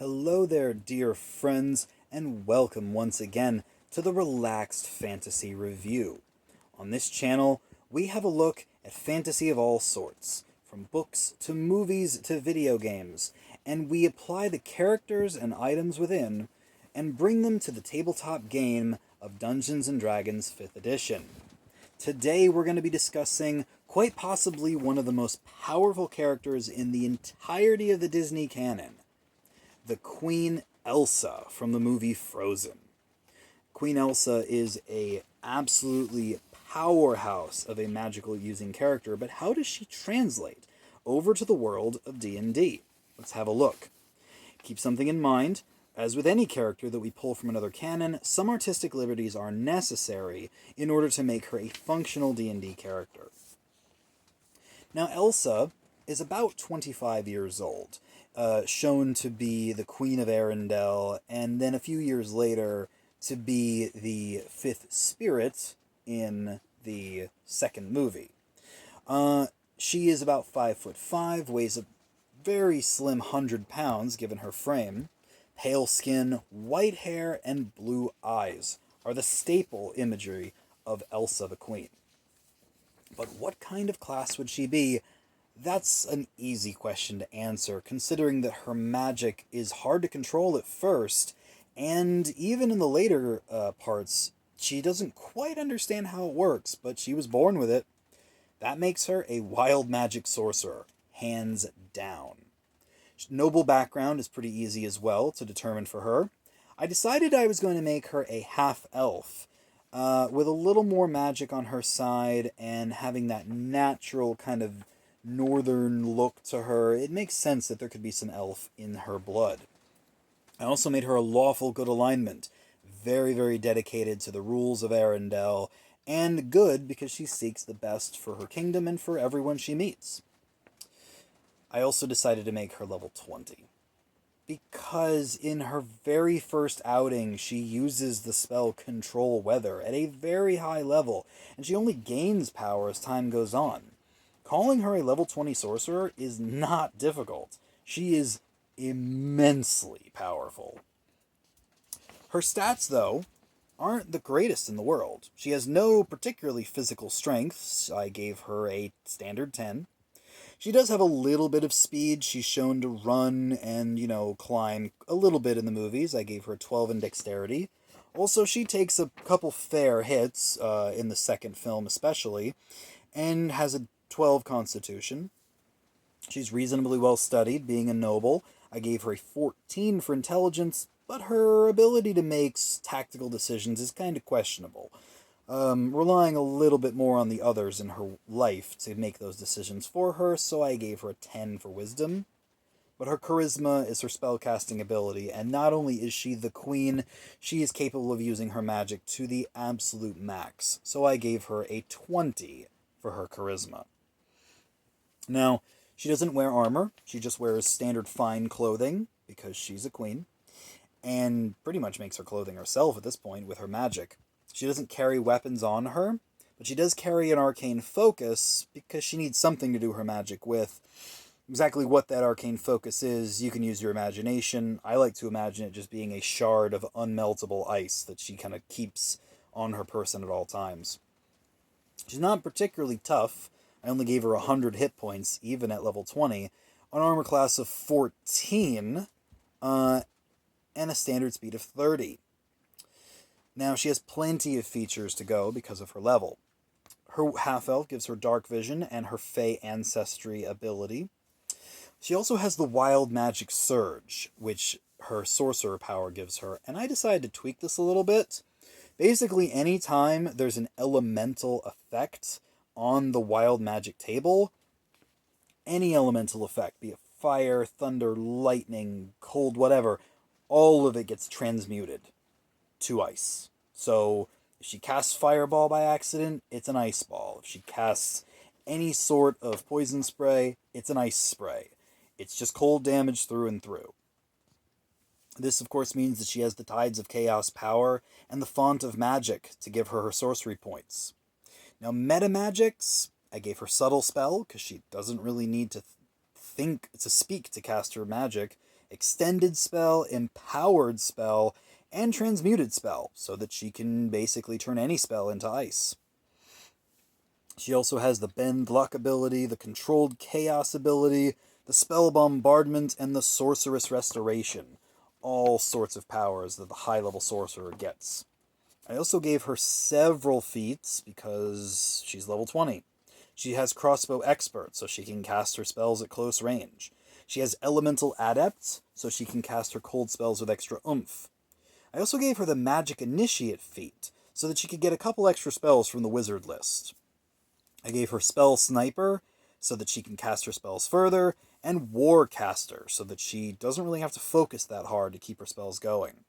Hello there, dear friends, and welcome once again to the Relaxed Fantasy Review. On this channel, we have a look at fantasy of all sorts, from books to movies to video games, and we apply the characters and items within and bring them to the tabletop game of Dungeons & Dragons 5th edition. Today we're going to be discussing quite possibly one of the most powerful characters in the entirety of the Disney canon, the Queen Elsa from the movie Frozen. Queen Elsa is a absolutely powerhouse of a magical using character, but how does she translate over to the world of D&D? Let's have a look. Keep something in mind. As with any character that we pull from another canon, some artistic liberties are necessary in order to make her a functional D&D character. Now, Elsa is about 25 years old, shown to be the Queen of Arendelle, and then a few years later to be the fifth spirit in the second movie. She is about 5'5", weighs a very slim 100 pounds given her frame. Pale skin, white hair, and blue eyes are the staple imagery of Elsa the Queen. But what kind of class would she be? That's an easy question to answer, considering that her magic is hard to control at first, and even in the later parts, she doesn't quite understand how it works, but she was born with it. That makes her a wild magic sorcerer, hands down. Noble background is pretty easy as well to determine for her. I decided I was going to make her a half-elf, with a little more magic on her side and having that natural kind of northern look to her. It makes sense that there could be some elf in her blood. I also made her a lawful good alignment, very, very dedicated to the rules of Arendelle, and good because she seeks the best for her kingdom and for everyone she meets. I also decided to make her level 20, because in her very first outing, she uses the spell Control Weather at a very high level, and she only gains power as time goes on. Calling her a level 20 sorcerer is not difficult. She is immensely powerful. Her stats, though, aren't the greatest in the world. She has no particularly physical strengths. I gave her a standard 10. She does have a little bit of speed. She's shown to run and, climb a little bit in the movies. I gave her a 12 in dexterity. Also, she takes a couple fair hits, in the second film especially, and has a 12 constitution. She's reasonably well studied, being a noble. I gave her a 14 for intelligence, but her ability to make tactical decisions is kind of questionable. Relying a little bit more on the others in her life to make those decisions for her, so I gave her a 10 for wisdom. But her charisma is her spellcasting ability, and not only is she the queen, she is capable of using her magic to the absolute max, so I gave her a 20 for her charisma. Now, she doesn't wear armor, she just wears standard fine clothing, because she's a queen, and pretty much makes her clothing herself at this point with her magic. She doesn't carry weapons on her, but she does carry an arcane focus because she needs something to do her magic with. Exactly what that arcane focus is, you can use your imagination. I like to imagine it just being a shard of unmeltable ice that she kind of keeps on her person at all times. She's not particularly tough. I only gave her 100 hit points, even at level 20, an armor class of 14, and a standard speed of 30. Now, she has plenty of features to go because of her level. Her half-elf gives her dark vision and her Fey ancestry ability. She also has the wild magic surge, which her sorcerer power gives her, and I decided to tweak this a little bit. Basically, anytime there's an elemental effect on the wild magic table, any elemental effect, be it fire, thunder, lightning, cold, whatever, all of it gets transmuted to ice. So if she casts fireball by accident, it's an ice ball. If she casts any sort of poison spray, it's an ice spray. It's just cold damage through and through. This, of course, means that she has the Tides of Chaos power and the Font of Magic to give her sorcery points. Now, Metamagics, I gave her Subtle Spell, because she doesn't really need to speak to cast her magic, extended spell, empowered spell, and transmuted spell, so that she can basically turn any spell into ice. She also has the Bend Luck ability, the Controlled Chaos ability, the Spell Bombardment, and the Sorceress Restoration. All sorts of powers that the high-level sorcerer gets. I also gave her several feats because she's level 20. She has Crossbow Expert, so she can cast her spells at close range. She has Elemental Adept, so she can cast her cold spells with extra oomph. I also gave her the Magic Initiate feat, so that she could get a couple extra spells from the wizard list. I gave her Spell Sniper, so that she can cast her spells further, and Warcaster, so that she doesn't really have to focus that hard to keep her spells going.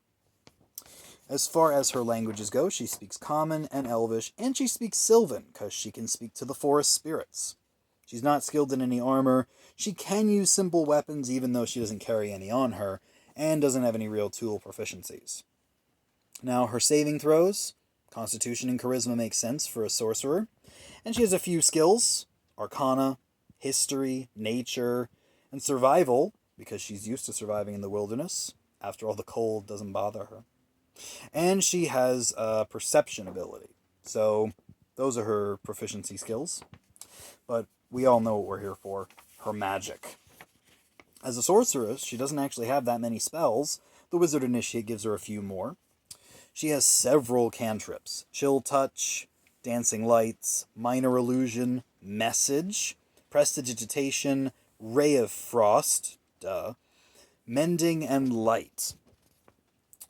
As far as her languages go, she speaks Common and Elvish, and she speaks Sylvan, because she can speak to the forest spirits. She's not skilled in any armor, she can use simple weapons even though she doesn't carry any on her, and doesn't have any real tool proficiencies. Now, her saving throws, Constitution and Charisma make sense for a sorcerer, and she has a few skills, Arcana, History, Nature, and Survival, because she's used to surviving in the wilderness. After all, the cold doesn't bother her. And she has a Perception ability. So, those are her proficiency skills. But we all know what we're here for, her magic. As a sorceress, she doesn't actually have that many spells. The Wizard Initiate gives her a few more. She has several cantrips. Chill Touch, Dancing Lights, Minor Illusion, Message, Prestidigitation, Ray of Frost, Mending, and Light.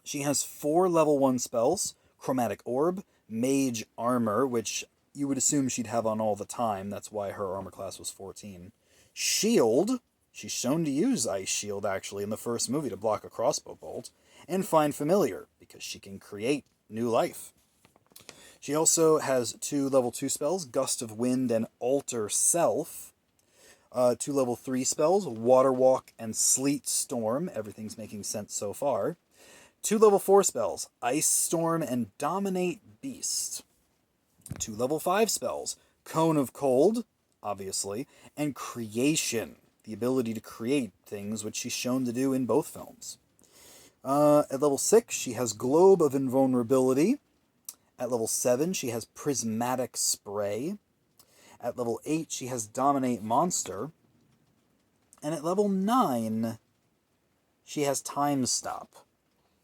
She has 4 level 1 spells, Chromatic Orb, Mage Armor, which you would assume she'd have on all the time, that's why her armor class was 14. Shield, she's shown to use Ice Shield actually in the first movie to block a crossbow bolt, and Find Familiar, because she can create new life. She also has 2 level 2 spells, Gust of Wind and Alter Self. 2 level 3 spells, Water Walk and Sleet Storm. Everything's making sense so far. 2 level 4 spells, Ice Storm and Dominate Beast. 2 level 5 spells, Cone of Cold, obviously, and Creation, the ability to create things, which she's shown to do in both films. At level 6, she has Globe of Invulnerability. At level 7, she has Prismatic Spray. At level 8, she has Dominate Monster. And at level 9, she has Time Stop.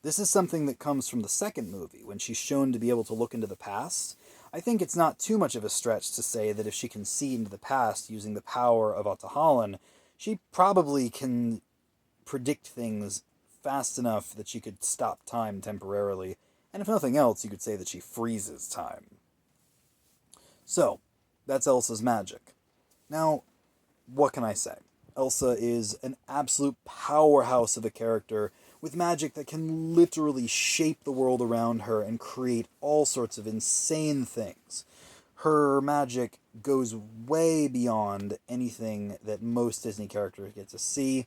This is something that comes from the second movie, when she's shown to be able to look into the past. I think it's not too much of a stretch to say that if she can see into the past using the power of Otahallan, she probably can predict things fast enough that she could stop time temporarily, and if nothing else, you could say that she freezes time. So, that's Elsa's magic. Now, what can I say? Elsa is an absolute powerhouse of a character with magic that can literally shape the world around her and create all sorts of insane things. Her magic goes way beyond anything that most Disney characters get to see,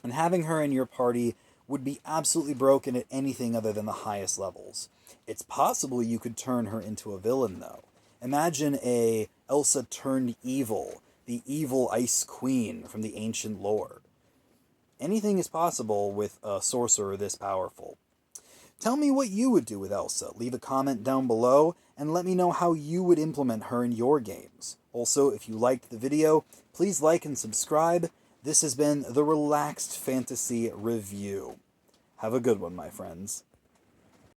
and having her in your party would be absolutely broken at anything other than the highest levels. It's possible you could turn her into a villain, though. Imagine a Elsa turned evil, the evil Ice Queen from the ancient lore. Anything is possible with a sorcerer this powerful. Tell me what you would do with Elsa. Leave a comment down below, and let me know how you would implement her in your games. Also, if you liked the video, please like and subscribe. This has been the Relaxed Fantasy Review. Have a good one, my friends.